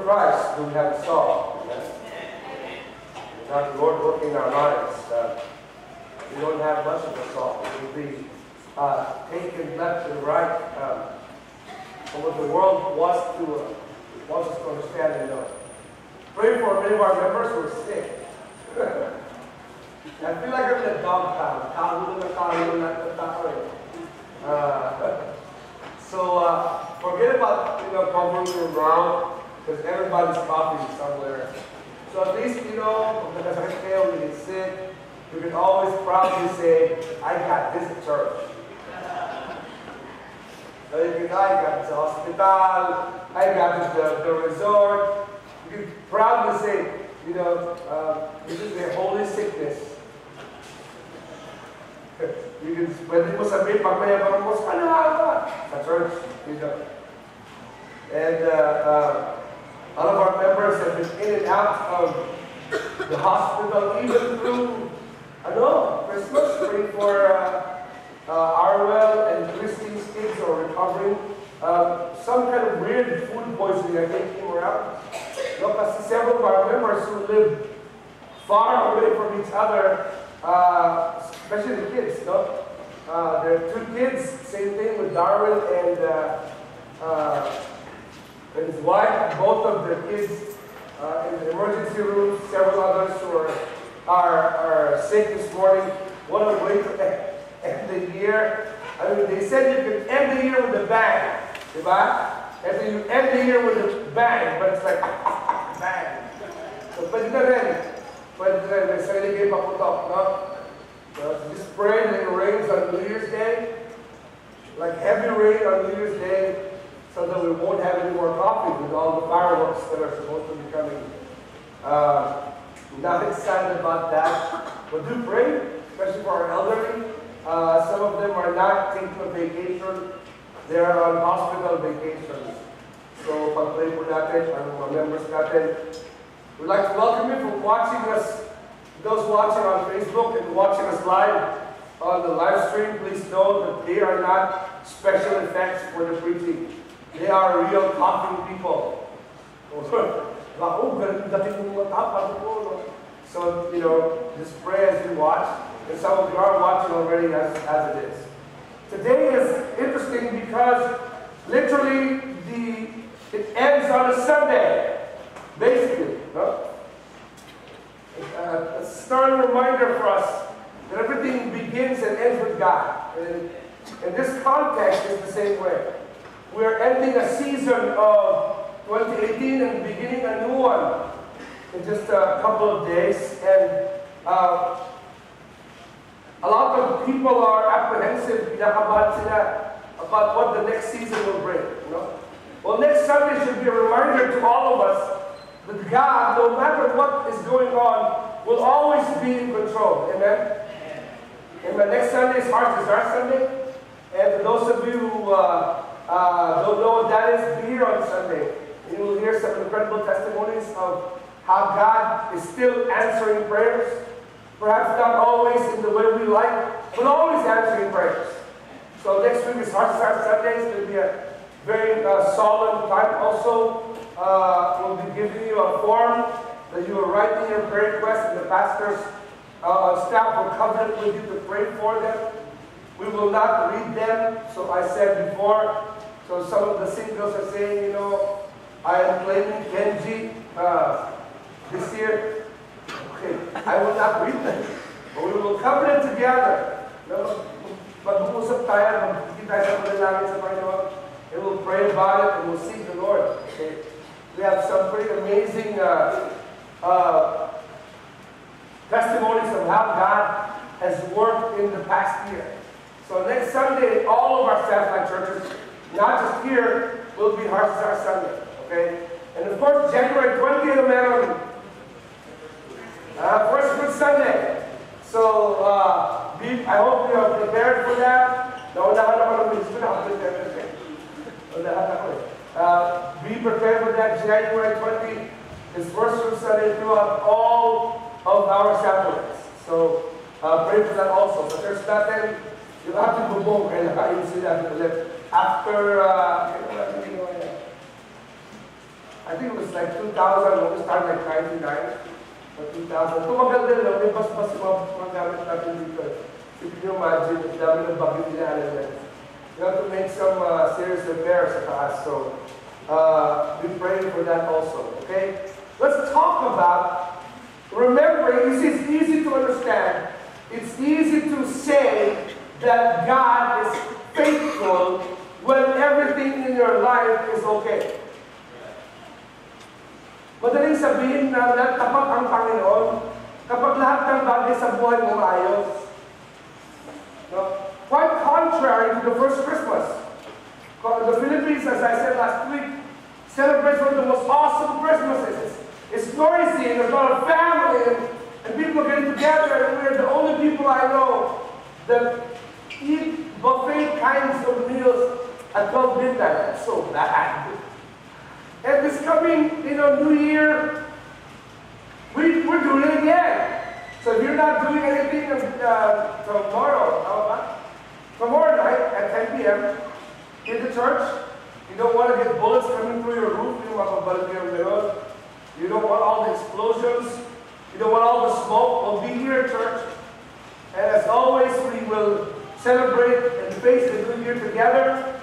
Christ, do we have a song? Yes? Without the Lord working in our lives, we don't have much of a song. We'll be taken left and right from what the world wants us to understand and know. Pray for many of our members who are sick. I feel like I'm in a dog pound. So forget about covering your mouth because everybody's coughing somewhere. So at least because I fail when you get sick, you can always proudly say, "I got this at church." So I got the hospital. I got the resort. You can proudly say, this is a holy sickness. You can, pwede mo sabihin, pagmayabang mo sa church. And all of our members have been in and out of the hospital, even through, Christmas. Pray for Arwell and Christine's kids are recovering. Some kind of weird food poisoning, I think, came around. Kasi several of our members who live far away from each other, especially the kids, there are two kids, same thing with Darwin and his wife, both of their kids in the emergency room, several others who are sick this morning. What a way to end the year. I mean, they said you can end the year with a bang, diba? And then you end the year with a bang, but it's like, bang. So, pwede na rin. May sarili kayo paputok, no? So, just pray that it rains on New Year's Day, like heavy rain on New Year's Day, so that we won't have any more coffee with all the fireworks that are supposed to be coming. Not excited about that, but do pray, especially for our elderly. Some of them are not taking a vacation. They are on hospital vacations. So, pag-pray po natin, ang mga members natin. We'd like to welcome you for watching us, those watching on Facebook and watching us live on the live stream. Please know that they are not special effects for the preaching. They are real coughing people. So, just pray as you watch. And some of you are watching already as it is. Today is interesting because literally it ends on a Sunday, basically. No? A stern reminder for us that everything begins and ends with God. And this context is the same way. We're ending a season of 2018 and beginning a new one in just a couple of days. And a lot of people are apprehensive about what the next season will bring. Well, next Sunday should be a reminder to all of us that God, no matter what is going on, will always be in control. Amen? Amen. Next Sunday is Hearts is Our Sunday. And for those of you who don't know what that is, be here on Sunday. And you will hear some incredible testimonies of how God is still answering prayers. Perhaps not always in the way we like, but always answering prayers. So next week is Hearts is Our Sunday. It's going to be a very solemn time. Also, we'll be giving you a form that you will write in your prayer request, and the pastors staff will covenant with you to pray for them. We will not read them. So I said before, so some of the singles are saying, I am claiming Kenji this year. Okay, I will not read them. But we will covenant together. Mag-uusap tayo, magkikita tayo sa panalangin sa Panginoon, and we'll pray about it, and we'll seek the Lord. Okay? We have some pretty amazing testimonies of how God has worked in the past year. So next Sunday, all of our satellite churches, not just here, will be Hearts is Our Sunday. Okay? And of course, January 20th, first Good Sunday. So, I hope you are prepared for that. Be prepared for that. January 20th is first Good Sunday throughout all of our satellites. So, pray for that also. So, there's nothing, you have to go and you see that after, I think it was like 2000, when we started like 99 or 2000. Tumagal din lang, may bas-bas mga gamit natin dito. If you imagine, ang dami ng bagyo nila. You have to make some serious repairs sa taas. So, be praying for that also, okay? Let's talk about, remember, it's easy to understand. It's easy to say that God is faithful when everything in your life is okay. Madaling sabihin na tapat ang Panginoon kapag lahat ng bagay sa buhay mo maayos. No? Quite contrary to the first Christmas. The Philippines, as I said last week, celebrates one of the most awesome Christmases. It's noisy, and there's a lot of family, and people getting together, and we're the only people I know that eat buffet kinds of meals at 12 midnight. That's so bad. And this coming, New Year, we're doing it again. So if you're not doing anything tomorrow, how about tomorrow night at 10 p.m. in the church, you don't want to get bullets coming through your roof. You don't want all the explosions. You don't want all the smoke. We'll be here at church. And as always, we will celebrate and face the new year together,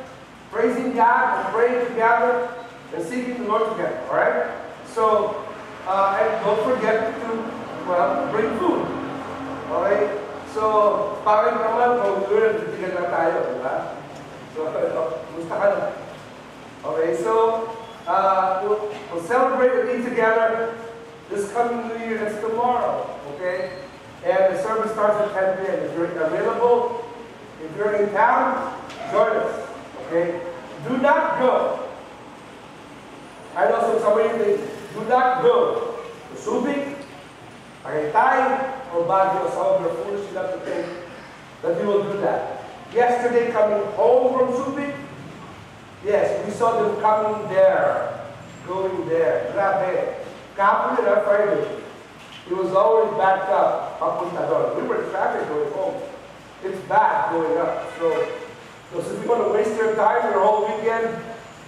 praising God and praying together and seeking the Lord together. All right? So, and don't forget to bring food. Okay? So, parang naman, kung doon, titigan lang tayo, di ba? So, gusto ka na. Okay, so, we'll celebrate and eat together this coming New Year. That's tomorrow, okay? And the service starts at 10 p.m. If you're available, if you're in town, join us, okay? Do not go. I know some of you think, do not go to Subic, Tagaytay, or Baguio. Some of you are foolish enough to think that you will do that. Yesterday, coming home from Subic, yes, we saw them coming there, going there. Grabe. Kapon yun, Friday. It was always backed up, papunta doon. We were in traffic going home. It's bad going up. So if you want to waste your time, your whole weekend,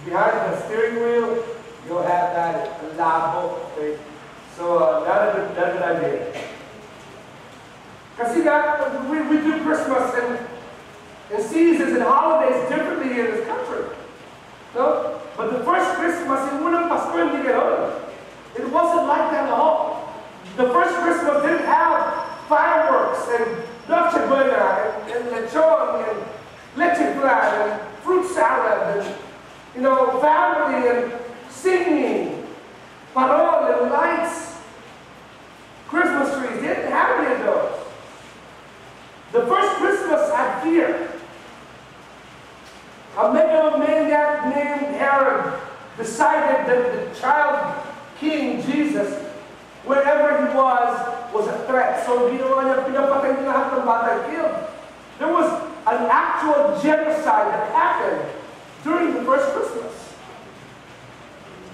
behind the steering wheel, you'll have that labo. Okay? So not a good idea. Kasi we do Christmas and seasons and holidays differently here in this country. No? But the first Christmas, in unang Pasko, hindi gano'n. It wasn't like that at all. The first Christmas didn't have fireworks and Noche Buena and lechon and leche flan and fruit salad and, family and singing, parol and lights, Christmas trees. They didn't have any of those. The first Christmas had fear. A megalomaniac named Herod decided that the child King Jesus, wherever he was a threat. So ginawa niya, pinapatay niya lahat ng bata killed. There was an actual genocide that happened during the first Christmas.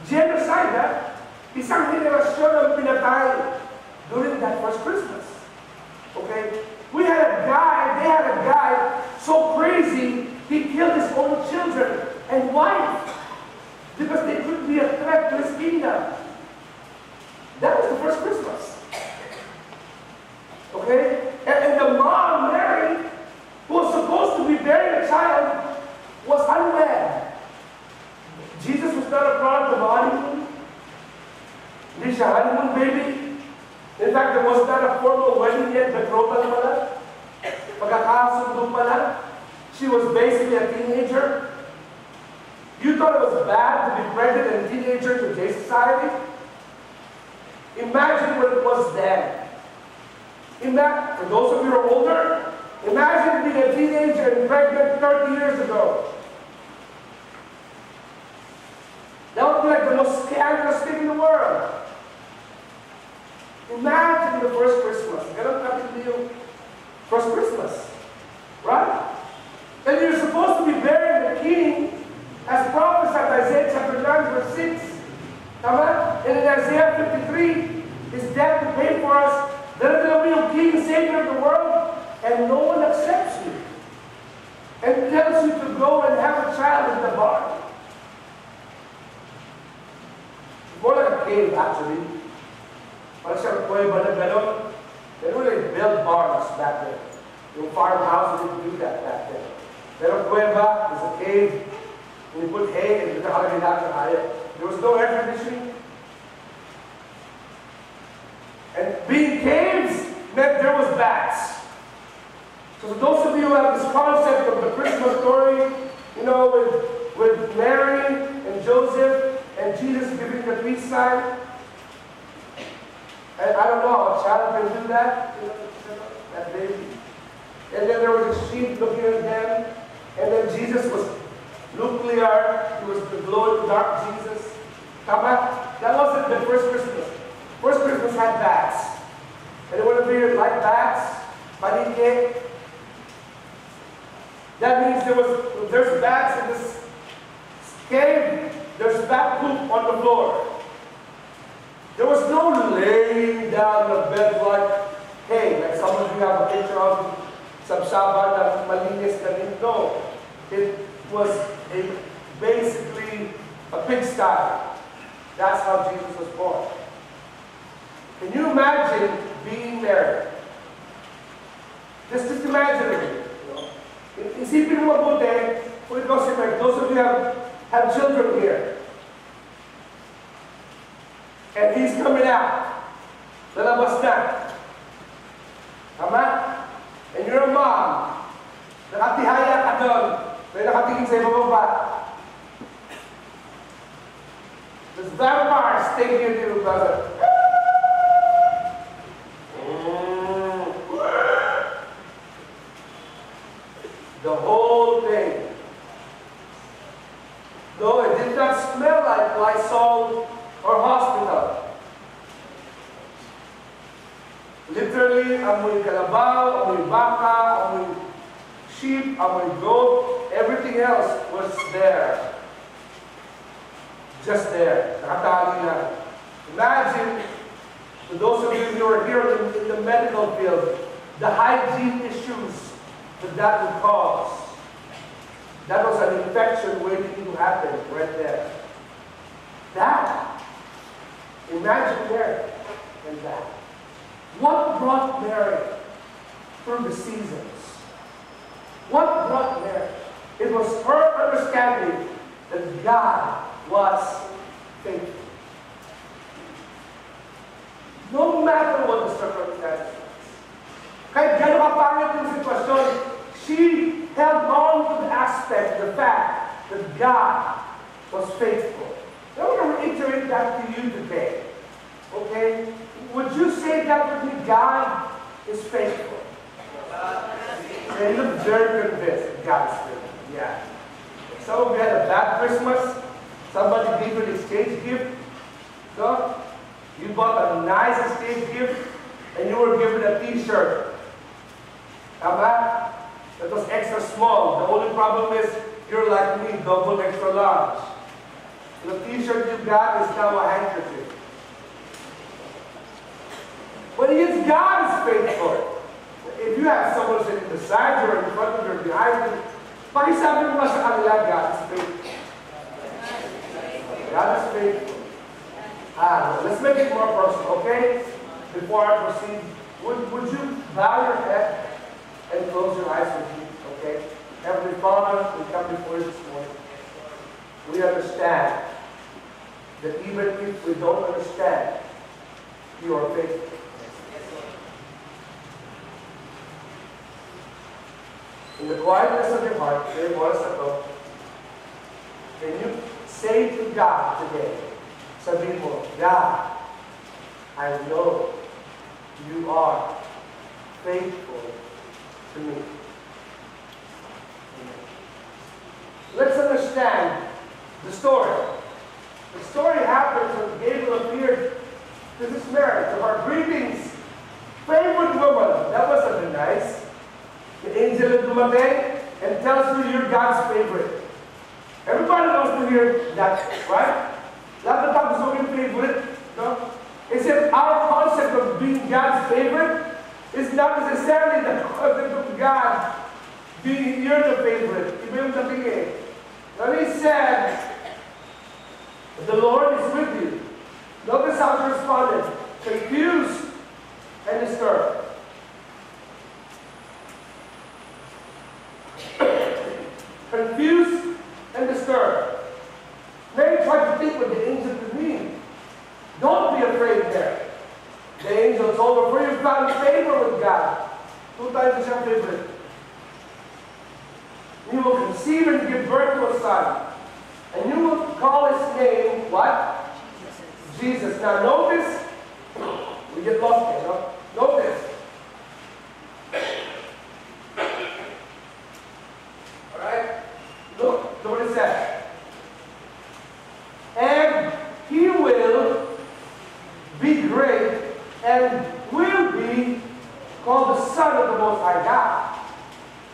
Genocide, ha? Isang henerasyon ang pinatay during that first Christmas. Okay? They had a guy so crazy, he killed his own children and wife because they could be a threat to his kingdom. That was the first Christmas. Okay? And the mom, Mary, who was supposed to be bearing a child, was unwed. Jesus was not a product of honeymoon. Hindi siya honeymoon baby. In fact, there was not a formal wedding yet, betrothal pala. Pagkakasundo pala. She was basically a teenager. You thought it was bad to be pregnant and a teenager in today's society? Imagine what it was then. For those of you who are older, imagine being a teenager and pregnant 30 years ago. That would be like the most scandalous thing in the world. Imagine the first Christmas. Ganun katindi yung first Christmas. Right? And you're supposed to be bearing the king as prophesied Isaiah chapter 9 verse 6. Tama? And in Isaiah 53, his death to pay for us. Then there will be a king, savior of the world, and no one accepts you. And tells you to go and have a child in the barn. cave actually. Parang siyang kuweba na gano'n. They really built barns back then. Yung farmhouse didn't do that back then. Pero kuweba is a cave. And you put hay and nakalagay lahat ng hayop. There was no air conditioning. And being caves meant there was bats. So for those of you who have this concept of the Christmas story, you know, with Mary and Joseph and Jesus giving the peace sign, and I don't know, a child can do that, you know, that baby. And then there was a sheep looking at them, and then Jesus was nuclear, he was the glow in the dark Jesus. Tama? That wasn't the first Christmas. First Christmas had bats. Anyone of you like bats? Panike? That means there's bats in this cave, there's bat poop on the floor. There was no laying down the bed like, hey, like some of you have a picture of Sabsaba na malinis na rin. No. It was basically a pigsty. That's how Jesus was born. Can you imagine being there? Just imagine it. Isipin mo mabuti, kung ikaw si Mike, those of you have children here. And he's coming out. Lalabas na. Tama? And you're a mom. Nakatihaya ka doon. May nakatingin sa ibang baba. There's vampires taking you to brother. The whole thing. No, it did not smell like Lysol or hospital. Literally, amoy kalabaw, amoy baka, amoy sheep, amoy goat, everything else was there. Just there. Nakatali lang. Imagine, for those of you who are here in the medical field, the hygiene issues that would cause. That was an infection waiting to happen right there. That, imagine Mary and that. What brought Mary through the seasons? What brought Mary? It was her understanding that God was faithful. No matter what the circumstances was. Kahit gano'n kapangit yung sitwasyon, she held on to the aspect, the fact that God was faithful. I want to reiterate that to you today. Okay? Would you say that with me? God is faithful. They look very convinced that God is faithful. Yeah. Some of you had a bad Christmas. Somebody gave you an exchange gift. So, you bought a nice exchange gift and you were given a t-shirt. Tama? That was extra small. The only problem is you're like me, double extra large. The t-shirt you got is now a handkerchief. But it's God is faithful. If you have someone sitting beside you or in front of you or behind you, pakisabi mo sa kanila, God is faithful. God is faithful. Let's make it more personal, okay? Before I proceed, would you bow your head and close your eyes with me, okay? Heavenly Father, we come before you this morning. We understand that even if we don't understand, you are faithful. In the quietness of your heart, there was a thought. Can you say to God today, sabihin mo, God, I know you are faithful to me. Amen. Let's understand the story. The story happens when Gabriel appeared to this Mary, to her greetings, favorite woman. That wasn't nice. The angel of dumating and tells you you're God's favorite. Everybody wants to hear that, right? Lahat na tayo gusto yung favorite, no? Except our concept of being God's favorite is not necessarily the concept of God being you're the favorite. Iba yung dating eh. When he said, the Lord is with you. Notice how she responded. Confused and disturbed. Confused and disturbed. Mary tried to think what the angel could mean. Don't be afraid, Mary. The angel told her, for you found favor with God. 2 times siya favorite. You will conceive and give birth to a son. And you will call his name, what? Jesus. Now notice, we get lost here, no? Notice. Alright? Look what it says. And he will be great and will be called the Son of the Most High God.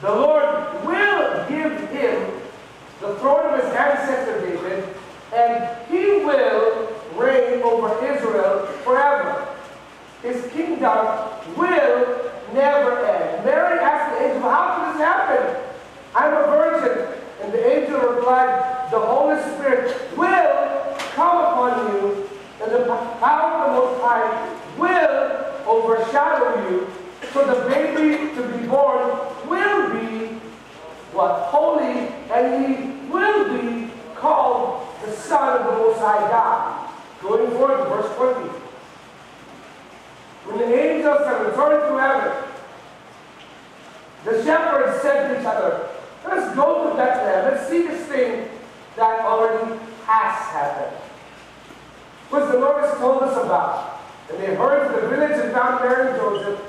The Lord will give him the throne of his ancestor David, and he will reign over Israel forever. His kingdom will never end. Mary asked the angel, how can this happen? I'm a virgin. And the angel replied, the Holy Spirit will come upon you, and the power of the Most High will overshadow you. So the baby to be born will be what? Holy, and he will be called the Son of the Most High God. Going forward to verse 20. When the angels had returned to heaven, the shepherds said to each other, let's go to Bethlehem. Let's see this thing that already has happened, which the Lord has told us about. And they hurried to the village and found Mary and Joseph,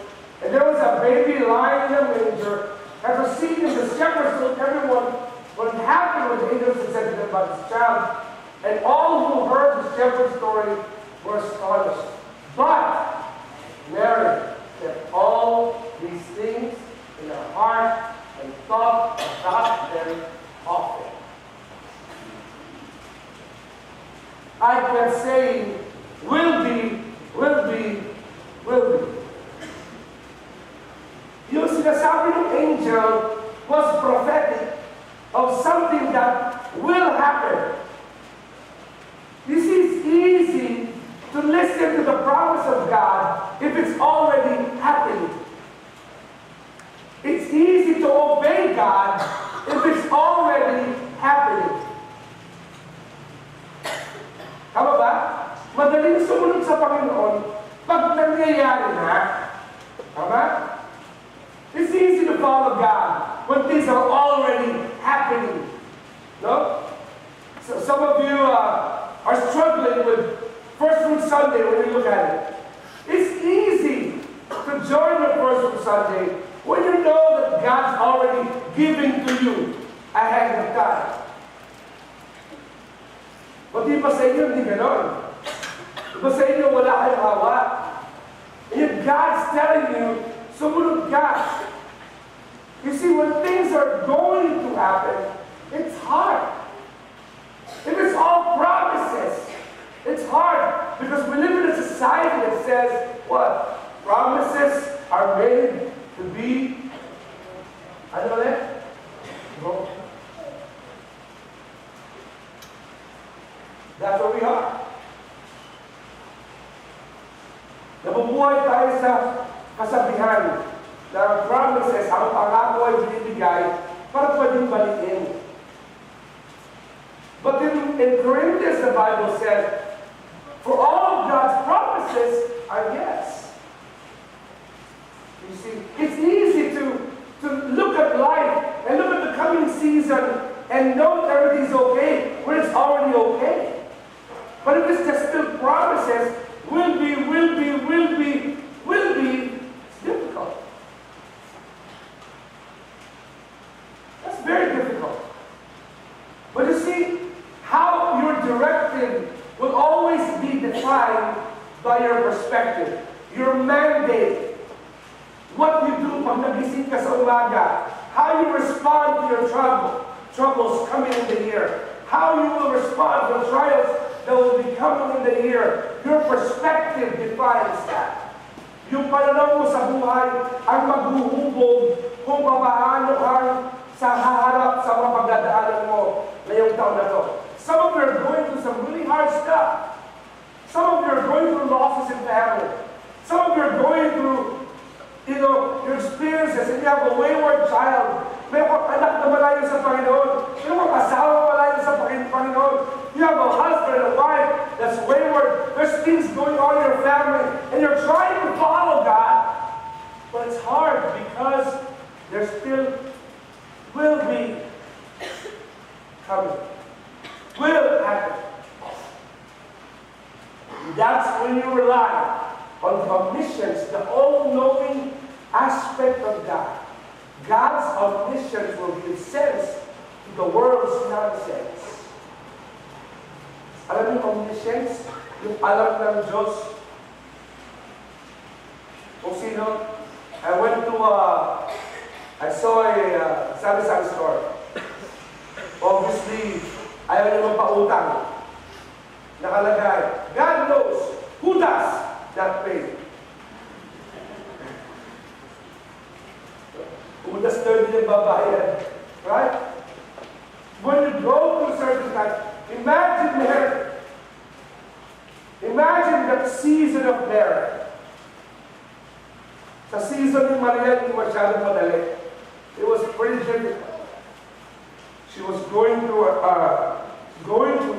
and there was a baby lying in a manger. After seeing him, the shepherds told everyone what had happened when the angels had said to them about this child. And all who heard the shepherd's story were astonished. But Mary kept all these things in her heart and thought about them often. I kept saying, will be, will be, will be. Yung sinasabi ng angel was prophetic of something that will happen. You see, it's easy to listen to the promise of God if it's already happening. It's easy to obey God if it's already happening. Tama ba? Madaling sumunod sa Panginoon pag nangyayari na. Tama? It's easy to follow God when things are already happening. No? So some of you are struggling with First Fruit Sunday when you look at it. It's easy to join the First Fruit Sunday when you know that God's already giving to you ahead of time. But di ba sa inyo hindi ganon? Di ba sa inyo wala kayong hawa? And yet God's telling you, sumunod ka. You see, when things are going to happen, it's hard. If it's all promises, it's hard because we live in a society that says, what? Promises are made to be, ano ulit? No. That's where we are. Nabubuhay tayo sa kasabihan na promises, ang pangako ay binibigay para pwedeng balikin. But in Corinthians, the Bible says, for all of God's promises are yes. You see, it's easy to look at life and look at the coming season and know that everything's okay when it's already okay. But if it's just still promises, will be, it's difficult. That's very difficult. But you see, how you're directed will always be defined by your perspective, your mandate, what you do pag nagising ka sa umaga, how you respond to your troubles coming in the year, how you will respond to trials that will be coming in the year. Your perspective defines that. Yung pananaw mo sa buhay ang maghuhubog kung paano ang sa haharap sa mga pagdadaanan mo ngayong taon na to. Some of you are going through some really hard stuff. Some of you are still will be coming. Will happen. That's when you rely on the omniscience, the all-knowing aspect of God. God's omniscience will give sense to the world's nonsense. Alam niyo omniscience? Yung alam ng Diyos. Kung sino? I saw a sari-sari store. Obviously, ayaw niya magpautang. Nakalagay, God knows who does not pay. Kung das 30 yung babayan. Right? When you go to a certain time, imagine Mary. Imagine that season of Mary. Sa season ni Maria, hindi masyadong madali. It was pretty difficult. She was going through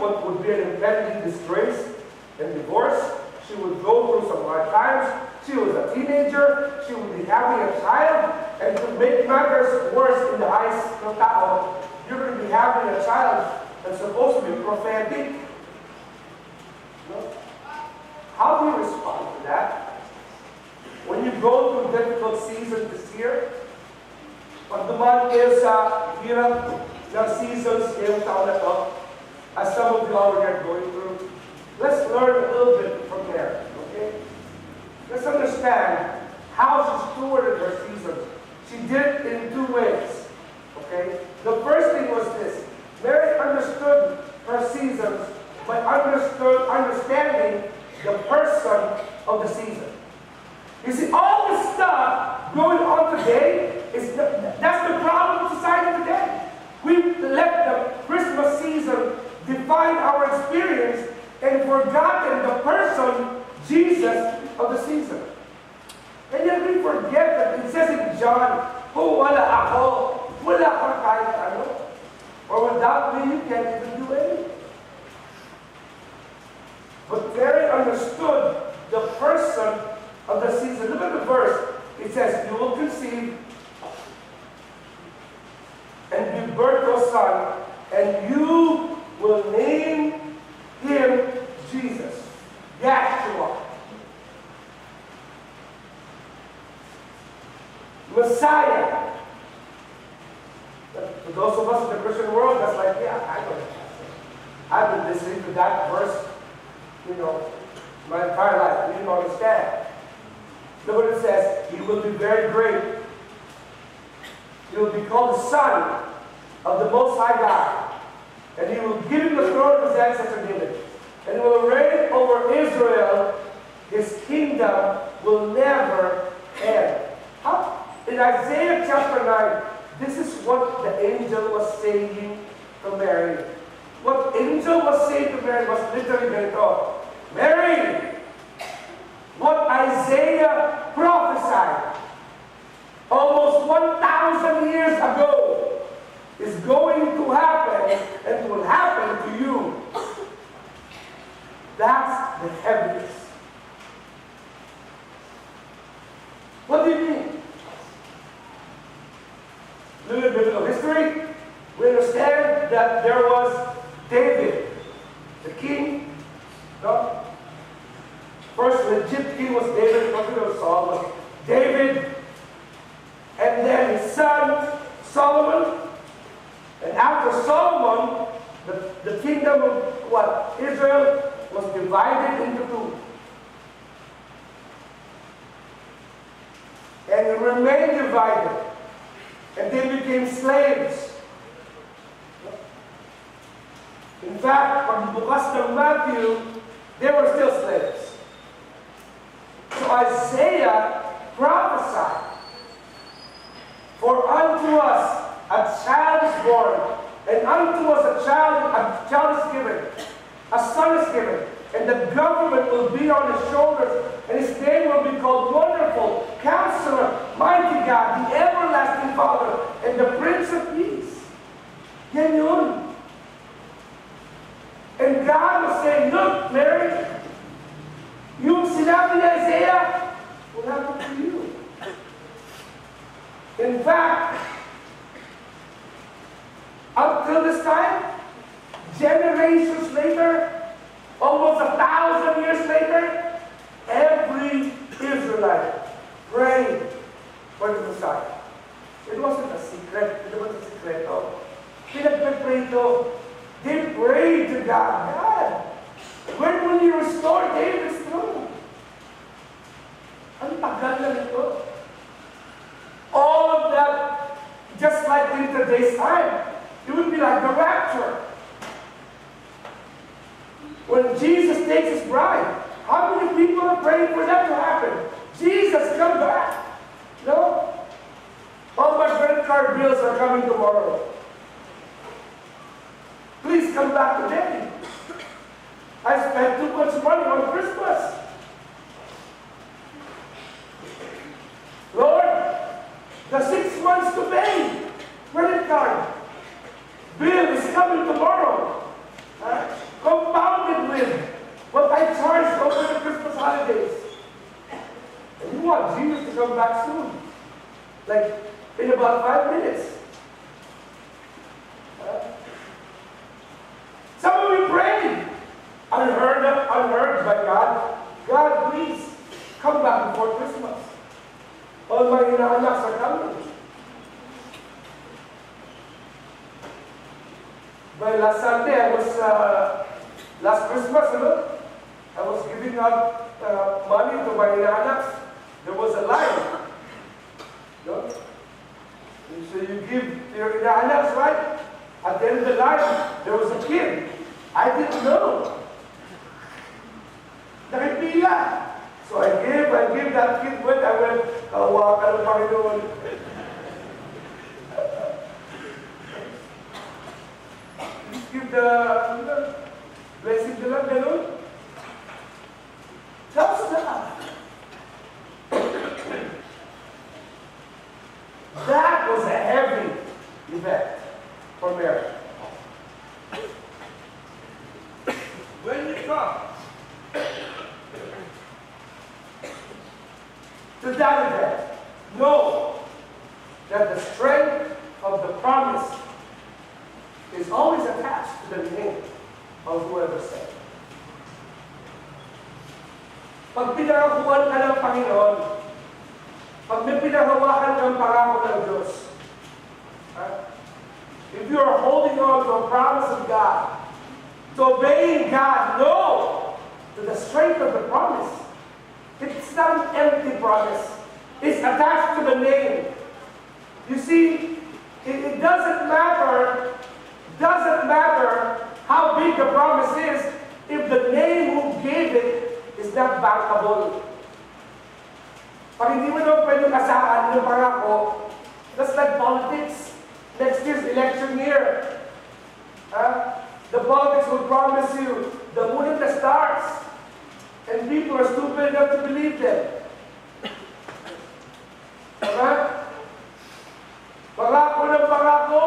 what would be an impending disgrace and divorce. She would go through some hard times. She was a teenager. She would be having a child. And to make matters worse in the eyes of tao, you're going to be having a child that's supposed to be prophetic. No? How do you respond to that? When you go through difficult season this year, pag dumaan kayo sa hirap ng seasons ngayong taon na to, as some of you already are going through, let's learn a little bit from there, okay? Let's understand how she stewarded her seasons. She did it in two ways, okay? The first thing was this. Mary understood her seasons by understanding the person of the season. You see, all this stuff going on today, that's the problem of society today. We've let the Christmas season define our experience and forgotten the person, Jesus, of the season. And yet we forget that it says in John, wala ako, wala kang kahit ano. Or without me, you can't even do anything. But Mary understood the person of the season. Look at the verse. It says, you will conceive and give birth to a son, and you will name him Jesus. Yeshua. Messiah. For those of us in the Christian world, that's like, yeah, I know that. I've been listening to that verse, my entire life. We didn't understand. Look what it says. He will be very great. He will be called the Son of the Most High God. And he will give him the throne of his ancestor David. And he will reign over Israel. His kingdom will never end. In Isaiah chapter 9, this is what the angel was saying to Mary. What angel was saying to Mary was literally ganito. Mary, what Isaiah prophesied almost 1,000 years ago is going to happen and will happen to you. That's the heaviness. What do you mean? A little bit of history. We understand that there was David, the king. No? First legit king was David, not was Saul, was David, and then his son Solomon. And after Solomon, the kingdom of Israel was divided into two. And it remained divided. And they became slaves. In fact, from bukas ng Matthew, they were still slaves. So Isaiah prophesied, for unto us a child is born, and unto us a child is given, a son is given, and the government will be on his shoulders, and his name will be called Wonderful, Counselor, Mighty God, the Everlasting Father, and the Prince of Peace. Yan yun. And God was saying, look, Mary, yung sinabi ni Isaiah will happen to you. In fact, naman sa sikreto. Pinagpe-pray to. They prayed to God. God, when will you restore David's throne? Ang tagal na nito. All of that, just like in today's time, it would be like the rapture. When Jesus takes his bride, how many people are praying for that to happen? Jesus, come back. No? All my credit card bills are coming tomorrow. Please come back today. I spent too much money on Christmas. Lord, the 6 months to pay credit card bill is coming tomorrow. Compounded with what I charged over the Christmas holidays. And you want Jesus to come back soon. Like in about 5 minutes. Some of you prayed. Unheard by God. God, please come back before Christmas. All my inaanak are coming. By last Sunday, last Christmas, I was giving out money to my inaanak. There was a line. And so you give your inaanak, right? At the end of the line, there was a kid. I didn't know. Nakipila. So I give that kid what I went, kawa ka ng Panginoon. Give the blessing to lang, gano'n. Tapos na. That was a heavy event for Mary. When you come to that event, know that the strength of the promise is always attached to the name of whoever said. Pag pinakakuhan ka ng Panginoon, pag may pinahawakan kang pangako ng Diyos, if you are holding on to a promise of God, to obeying God, no, to the strength of the promise. It's not an empty promise. It's attached to the name. You see, it doesn't matter how big the promise is if the name who gave it is not bankable. Pag hindi mo naman pwedeng asahan yung pangako, that's like politics. Next year's election year. The politics will promise you the moon and the stars. And people are stupid enough to believe them. Alright? Pangako ng pangako,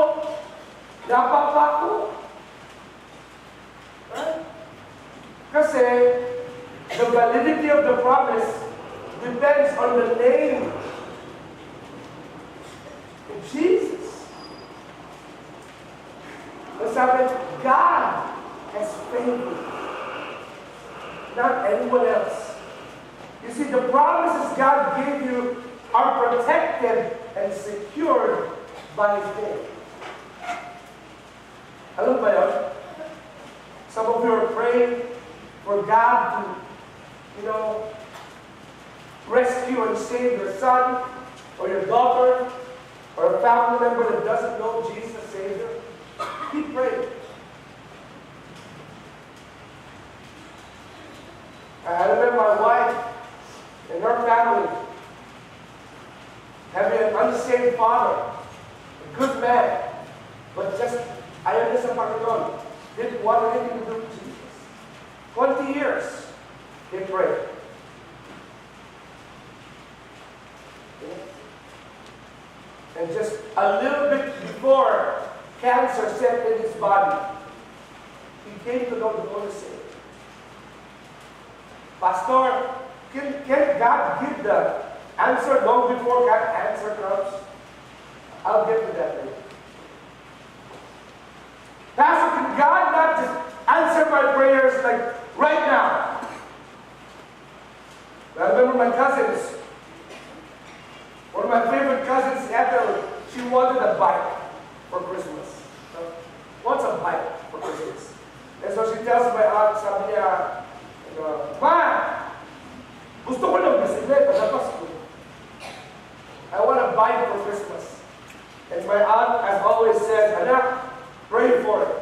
napapako. Right? Kasi, the validity of the promise depends on the name of Jesus. Sabi, God has favor, not anyone else. You see, the promises God gave you are protected and secured by His name. Alam ba yun? Some of you are praying for God to, rescue and save your son or your daughter or a family member that doesn't know Jesus as Savior. Keep praying. I remember my wife and her family having an unsaved father, a good man, but just ayaw niya sa Panginoon. Didn't want anything to do with Jesus. 20 years, they prayed. And just a little bit before cancer set in his body, he came to know the Holy Spirit. Pastor, can God give the answer long before God answer comes? I'll get to that later. Pastor, can God not just answer my prayers like right now? I remember my cousins. One of my favorite cousins, Ethel, she wanted a bike. for Christmas? What's a bike for Christmas? And so she tells my aunt, sabi niya, Ma, gusto ko ng bisikleta na Pasko. I want a bike for Christmas. And my aunt, as always, says, Anak, pray for it.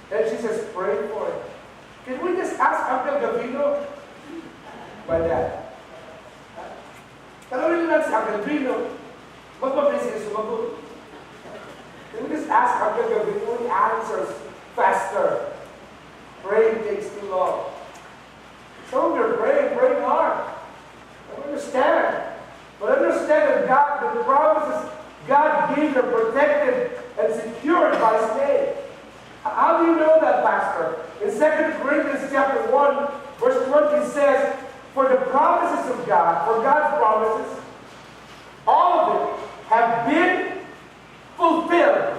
And she says, pray for it. Can we just ask Uncle Gavino? My dad. Tanongin lang si Uncle Gavino. Magpapay siya sumagot. Can we just ask Uncle Gavino? He answers faster. Praying takes too long. Some of you are praying hard. I understand. But understand that God, the promises God gave are protected and secured by His name. How do you know that, Pastor? In 2 Corinthians chapter 1, verse 20 says, for the promises of God, for God's promises, all of them have been fulfilled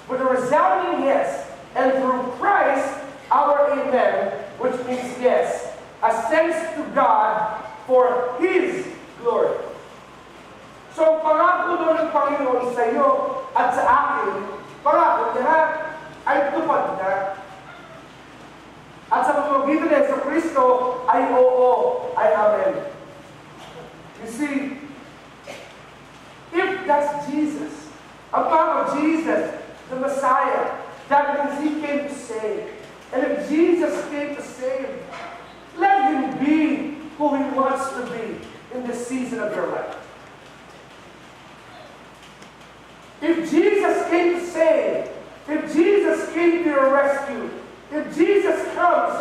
with a resounding yes, and through Christ, our amen, which means yes, ascends to God for His glory. So, pangako doon ng Panginoon sa iyo at sa akin, pangako niya ay tupad na. At sa pamamagitan niya sa Kristo ay oo, ay amen. You see, if that's Jesus, ang Panginoon Jesus, the Messiah, that means He came to save. And if Jesus came to save, let Him be who He wants to be in this season of your life. If Jesus came to save, if Jesus came to your rescue, if Jesus comes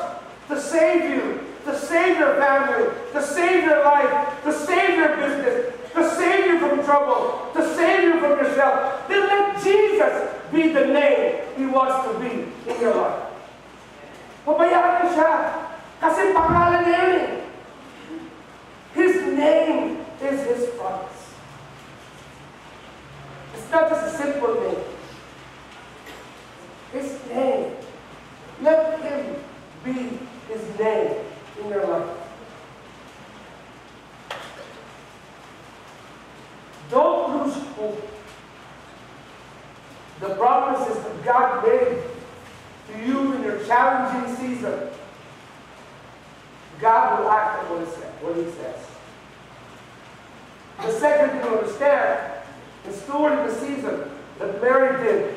to save you, to save your family, to save your life, to save your business, to save you from trouble, to save you from yourself, then let Jesus be the name He wants to be in your life. Pabayaan mo siya. Kasi pangalan niya yun eh. His name is His promise. It's not just a simple name. His name. Let Him be His name in your life. Don't lose hope. The promises that God made to you in your challenging season, God will act on what He says. The second thing to understand, in stewarding the season that Mary did,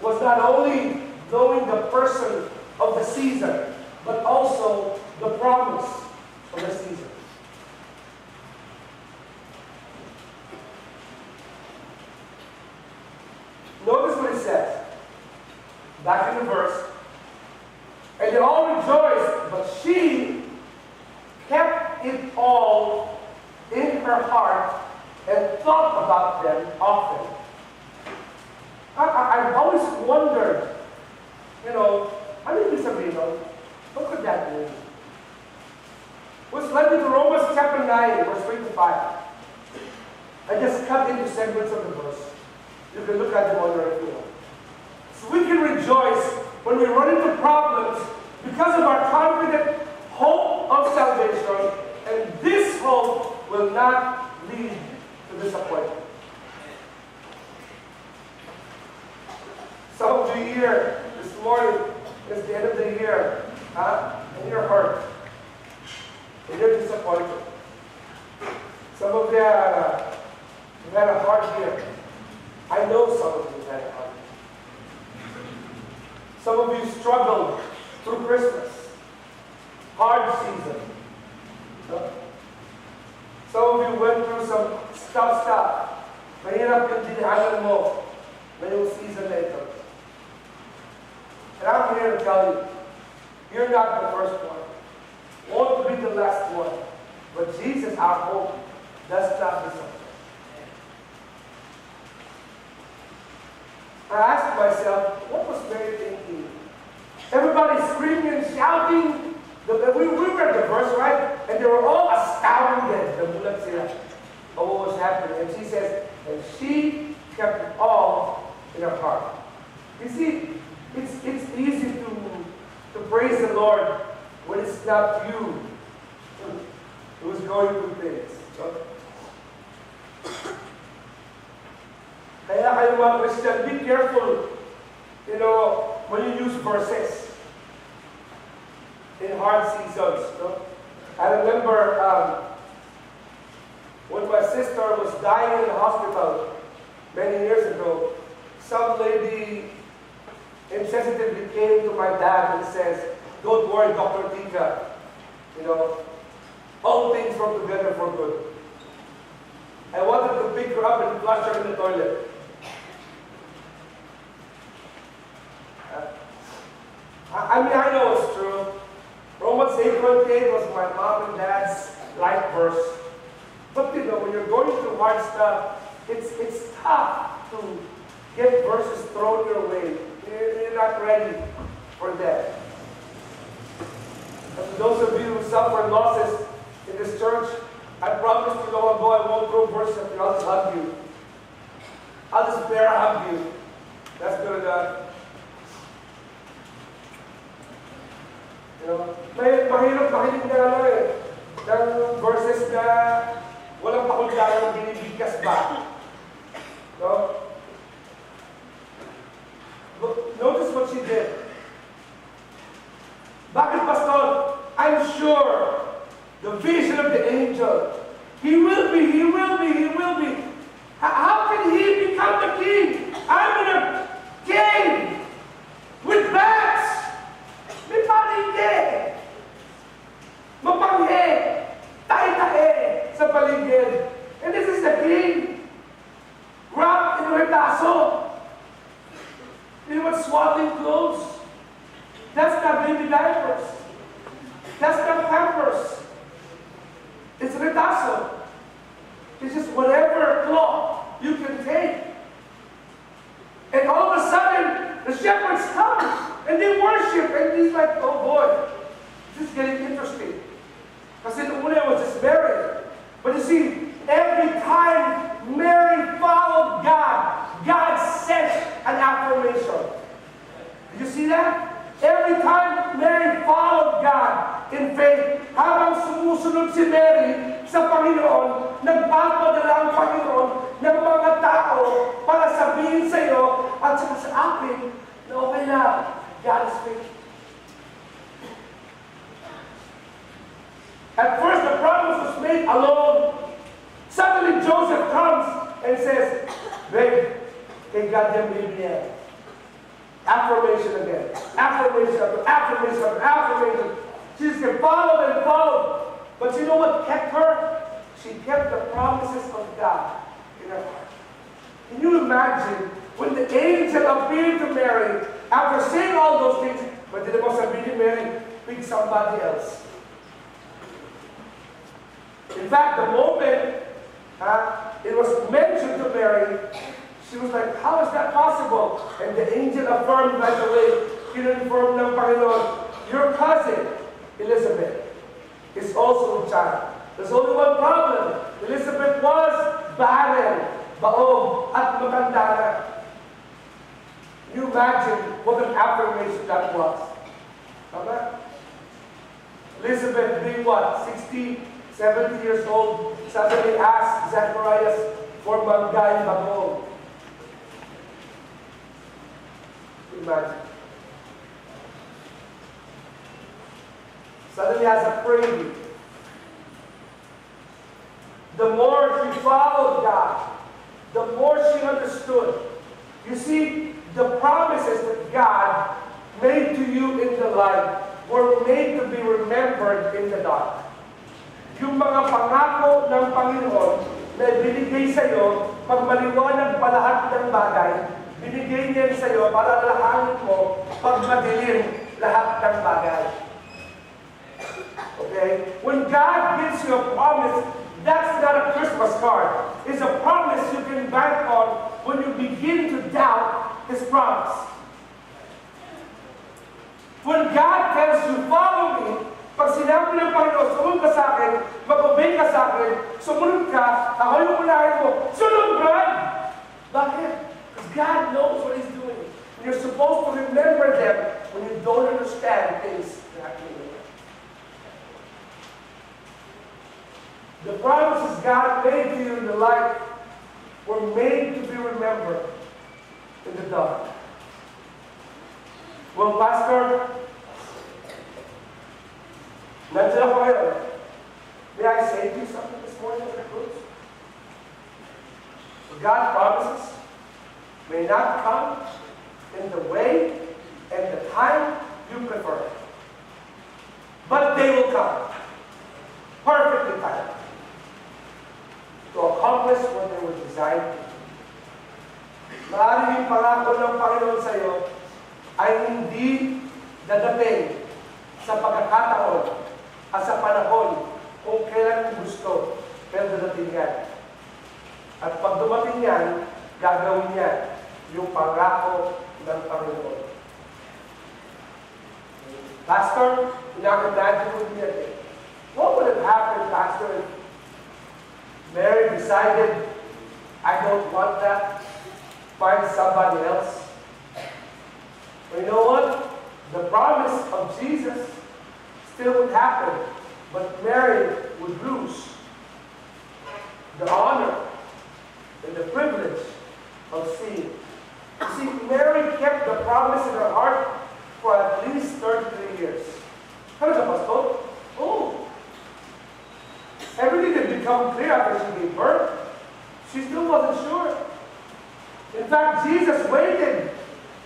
was not only knowing the person of the season, but also the promise of the season. Notice what it says. Back in the verse. And they all rejoiced, but she kept it all in her heart and thought about them often. I've always wondered, ano ibig sabihin nun? What could that mean? Which led me to Romans chapter 9, verse 3 to 5. I just cut into segments of the verse. You can look at them on your own. So we can rejoice when we run into problems because of our confident hope of salvation, and this hope will not lead to disappointment. Some of you here this morning, it's the end of the year, and you're hurt, and you're disappointed. Some of you have had a hard year. I know some of you had a hard year. Some of you struggled through Christmas. Hard season. Some of you went through some tough stuff. Mahirap yung dinihanan mo ngayong season na ito. And I'm here to tell you, you're not the first one. Won't be the last one. But Jesus, our hope, does not disappoint. I asked myself, what was Mary thinking? Everybody screaming and shouting. We read the verse, right? And they were all astounded. Oh, what was happening? And she says, and she kept it all in her heart. You see, it's easy to praise the Lord when it's not you who is going through things. tayo mga Christian, be careful, when you use verses in hard seasons. I remember when my sister was dying in the hospital many years ago, some lady insensitively came to my dad and says, "Don't worry, Dr. Tica, all things work together for good." I wanted to pick her up and flush her in the toilet. I know it's true. Romans 8:28 was my mom and dad's life verse. But when you're going through hard stuff, it's tough to get verses thrown your way. You're not ready for that. And to those of you who suffer losses in this church, I promise you long ago I won't throw verses at you. I'll just hug you. I'll just bear hug you. That's good enough. Mahirap makinig ng verses na walang pakundangan binibigkas ba. Notice what she did. Bakit, Pastor? I'm sure the vision of the angel, he will be. How can he become the king? I'm in a cave with bats. May paligid. Mapanghe. Tae-tae sa paligid. And this is the king. Wrapped in retaso. You know what swaddling clothes? That's not baby diapers. That's not Pampers. It's retaso. It's just whatever cloth you can take. And all of a sudden, the shepherds come and they worship. And he's like, oh boy, this is getting interesting. Because in the morning I was just married. But you see, every time Mary followed God, God sent an affirmation. Did you see that? Every time Mary followed God in faith, habang sumusunod si Mary sa Panginoon, nagpapadala ang Panginoon ng mga tao para sabihin sa iyo at sa akin na okay lang, God is faithful. At first, the promise was made alone. Suddenly, Joseph comes and says, babe, kay God yung baby niya. Affirmation again. Affirmation after affirmation after affirmation. She just kept followed and followed. But you know what kept her? She kept the promises of God in her heart. Can you imagine when the angel appeared to Mary after saying all those things, but did it most sabihin ni Mary, pick somebody else. In fact, the moment it was mentioned to Mary, she was like, how is that possible? And the angel affirmed right away, kinonfirm ng Panginoon, your cousin, Elizabeth, is also a child. There's only one problem. Elizabeth was barren, baog, at matanda na. Can you imagine what an affirmation that was? Tama? Elizabeth being what? 60, 70 years old, suddenly asked Zacharias for manggay bagoong. Imagine. Suddenly has a craving. The more she followed God, the more she understood. You see, the promises that God made to you in the light were made to be remembered in the dark. Yung mga pangako ng Panginoon na binigay sa iyo, pag maliwanag pa lahat ng bagay, binigay niya sa iyo para lahanin mo pag madilim lahat ng bagay. Okay? When God gives you a promise, that's not a Christmas card. It's a promise you can bank on when you begin to doubt His promise. When God tells you, follow me, pag sinabi ng Panginoon, sumunod ka sa akin, mag-obey ka sa akin, sumunod ka, ako yung unahin mo, sunod, Brad! Bakit? Because God knows what He's doing. And you're supposed to remember them when you don't understand things happening. The promises God made to you in the life were made to be remembered. in the dark. Well, Pastor, nandiyan ako ngayon. May I say to you something this morning as I close? God promises may not come in the way and the time you prefer. But they will come. Perfectly timed. To accomplish what they were designed to do. Maaaring yung pangako ng Panginoon sa iyo ay hindi dadating sa pagkakataon at sa panahon kung kailan mo gusto, pero dadating yan. At pag dumating yan, gagawin yan yung pangako ng Panginoon. Pastor, imagine with me again. What would have happened, Pastor, if Mary decided, I don't want that, find somebody else? Well, you know what? The promise of Jesus still would happen, but Mary would lose the honor and the privilege of seeing. You see, Mary kept the promise in her heart for at least 33 years. How does Pastor? Oh, everything had become clear after she gave birth. She still wasn't sure. In fact, Jesus waited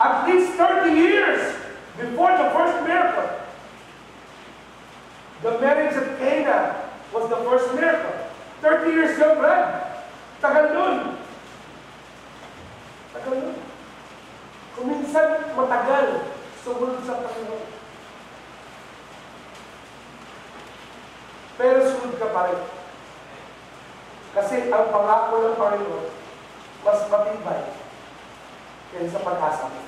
at least 30 years before the first miracle. The marriage at Cana was the first miracle. 30 years young lad. Tagal nun. Tagal nun. Kuminsan matagal sumunod sa Panginoon. Pero sunod ka pa rin. Kasi ang pangako ng Panginoon mas matibay kaysa sa pag-asa mo.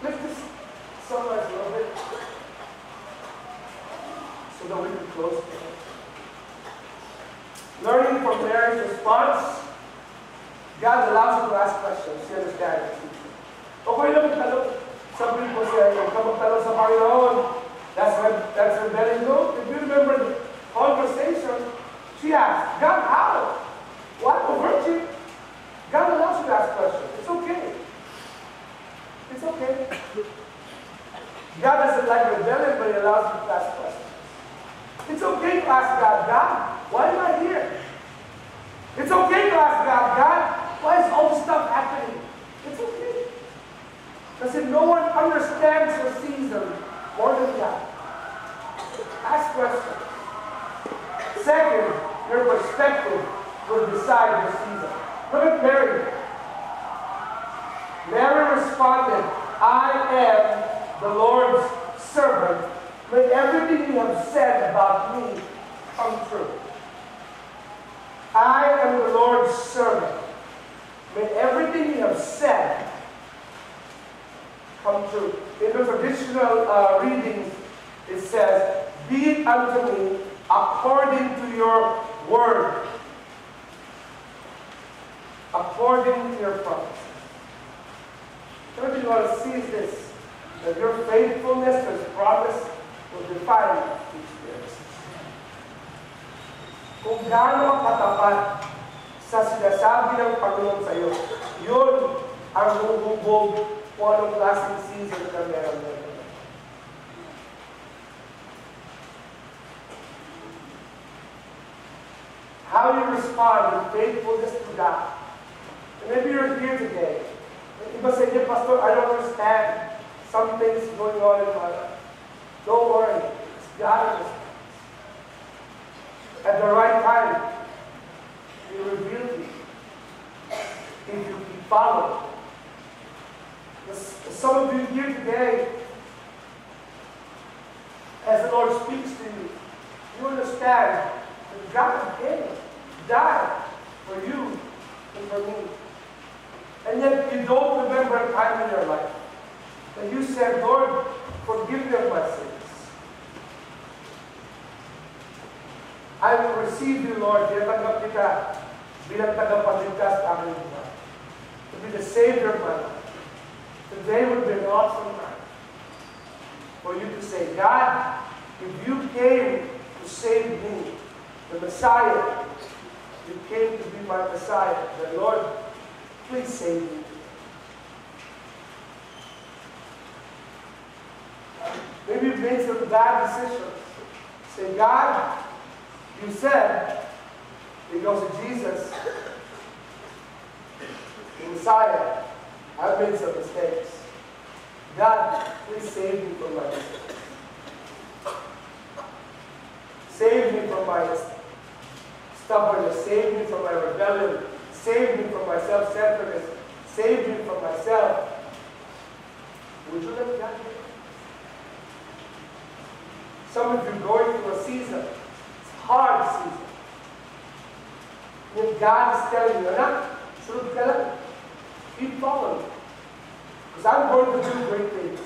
Let's just summarize a little bit so that we can close. Learning from Mary's response, God allows you to ask questions. You understand? Okay lang magtanong. Sabi ko siya, huwag ka magtanong sa Panginoon. That's rebellion. No? If you remember the conversation, she asked, God, how? What a virtue? God allows you to ask questions. It's okay. It's okay. God doesn't like rebellion, but He allows you to ask questions. It's okay to ask God, God, why am I here? It's okay to ask God, God, why is all this stuff happening? It's okay. Because no one understands your season more than God. Ask questions. Second, your perspective will decide your season. Look at Mary. Mary responded, I am the Lord's servant. May everything you have said about me come true. I am the Lord's servant. May everything you have said come true. In the traditional readings, it says, be it unto me according to your word. According to your promise. What you want to see is this, that your faithfulness to His promise will define each year. Kung gaano katapat sa sinasabi ng Panginoon sa iyo, yun ang hubog kung anong klaseng season na meron mo. How you respond with faithfulness to God. And maybe you're here today. Iba sa inyo, Pastor, I don't understand. Something's going on in my life. Don't worry. It's God understands. At the right time, He will reveal to you. If you keep following. Some of you here today, as the Lord speaks to you, you understand that God came, died for you and for me. And yet you don't remember a time in your life that you said, Lord, forgive me of my sins. I will receive you, Lord. Tinatanggap kita bilang tagapagligtas sa aking buhay. To be the Savior of my life. Today would be an awesome time for you to say, God, if you came to save me, the Messiah, you came to be my Messiah. That, Lord, please save me. Maybe you've made some bad decisions. Say, God, you said, because of Jesus, the Messiah, I've made some mistakes. God, please save me from my mistakes. Save me from my stubbornness. Save me from my rebellion. Save me from my self-centeredness. Save me from myself. Would you let God do it? Some of you are going through a season. It's a hard season. And God is telling you, anak, sunod ka lang. Keep following. Because I'm going to do great things.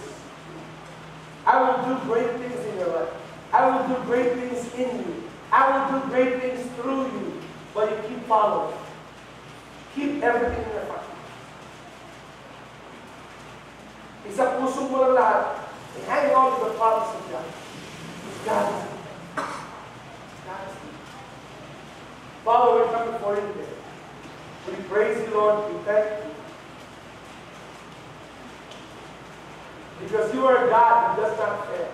I will do great things in your life. I will do great things in you. I will do great things through you. But you keep following. Keep everything in your heart. Isa puso mo lang lahat. And hang on to the promise of God. God is good. God is good. Father, we come before you today. We praise you, Lord. We thank you. Because you are a God who does not fail.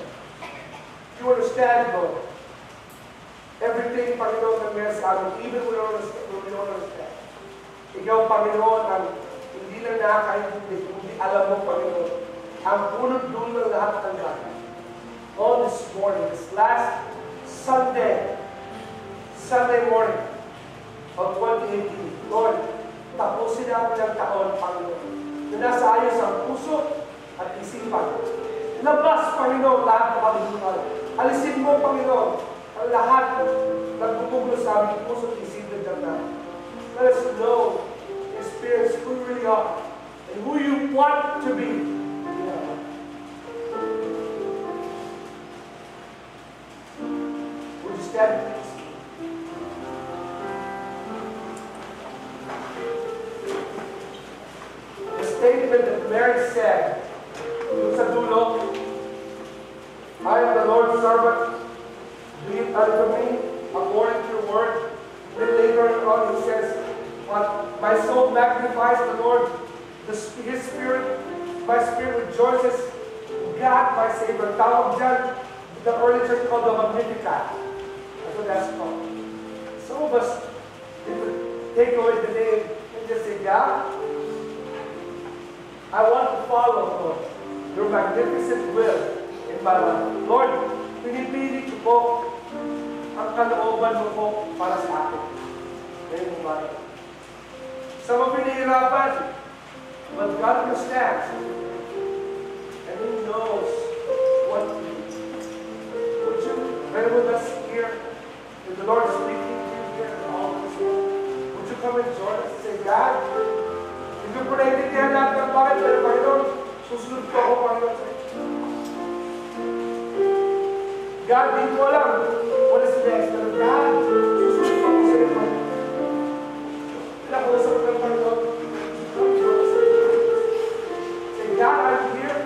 You understand, Lord. Everything, Panginoon, na meron sa amin, even when we don't understand. Ikaw, Panginoon, ang hindi lang nakakaintindi, kundi alam mo, Panginoon, ang punot-dulo ng lahat ng gagawin. On this morning, this last Sunday morning of 2018, Lord, tapusin namin ang taon, Panginoon, na nasa ayos ang puso at isipan. Labas, Panginoon, lahat ng kabiguan. Alisin mo, Panginoon, ang lahat ng bumuglo sa aming puso at isipan dyan namin. Let us know, experience who you really are and who you want to be. Would you stand, please? The statement that Mary said sa dulo, I am the Lord's servant, be it unto me according to your word. Then later on he says, my soul magnifies the Lord, his spirit, my spirit rejoices in God, my Savior. Tawag dyan, the early church called the Magnificat. That's what that's called. Some of us take away the name and just say, God, I want to follow, Lord, your magnificent will in my life. Lord, pinipili ko po ang kalooban mo po para sa akin. Ngayon mo ba? Some of you nahihirapan, but God understands. And He knows what to do. Would you pray with us here? If the Lord is speaking to you here in all this room, would you come and join us and say, God, hindi ko naintindihan lahat ng bakit, pero Panginoon, susunod ko ako, Panginoon. God, di ko alam what is next, pero God, susunod ko ako sa iyo, Panginoon. Pinakusap ng Panginoon. Say, God, I'm here,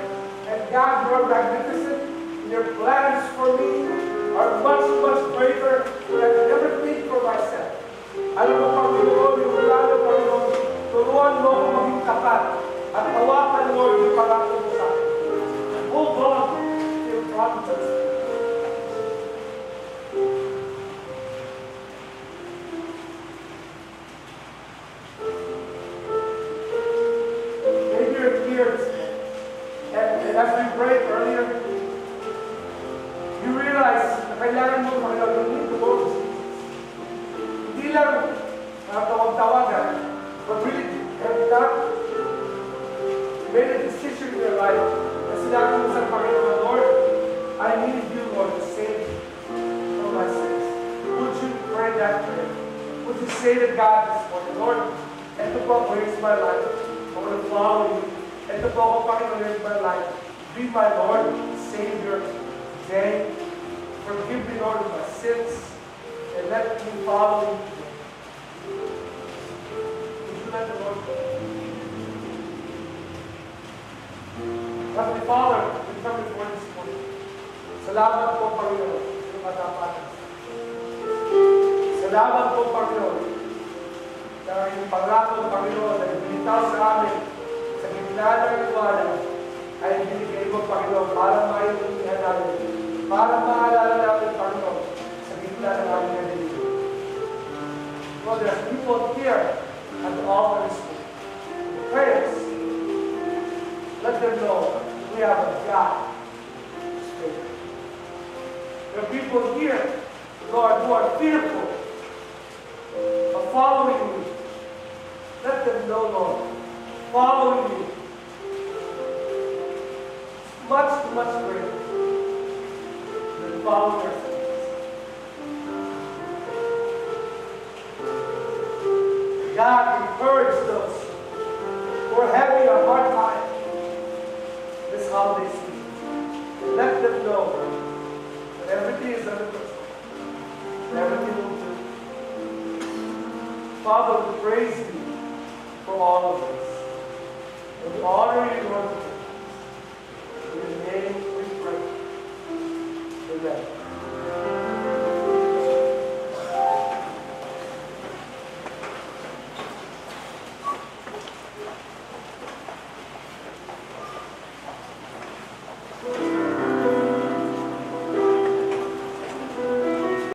and God, you are magnificent, and your plans for me are much, much greater than I could ever think for myself. Alam mo, Panginoon, yung plano, Panginoon, turuan mo ako maging tapat at hawakan, Lord, yung pangako mo sa akin. Hold on to your promises. Maybe you're here, and as we prayed earlier, you realize na kailangan mo, Panginoon, you need to go to Jesus. Hindi lang tawag-tawagan, but really, have not made a decision in your life na sinabi mo sa Panginoon, Lord, I need you, Lord, to save me from my sins. Would you pray that prayer? Would you say to God this morning, Lord, ito po ako, here's my life. I want to follow you. Ito po ako, Panginoon, here's my life. Be my Lord, Savior, today. Forgive me, Lord, of my sins, and let me follow you. Let the Lord go. Heavenly Father, we come before this morning. Salamat po, Panginoon, sa mga dapat. Salamat po, Panginoon, na yung pangako, Panginoon, na ibinitaw sa amin sa gitna ng iwanan ay binigay mo, Panginoon, para maintindihan namin, para maalala namin, Panginoon, sa gitna ng aming nalilito. Lord, there are people here at the altar this week. Prayers. Let them know we have a God. There are people here, Lord, who are fearful of following you. Let them know, Lord, following you is much, much greater than following yourself. God, encourage those who are having a hard time this holiday season. Let them know that everything is under control. Everything will do. Father, we praise you for all of this. And we honor you, Lord. In your name we pray. Amen.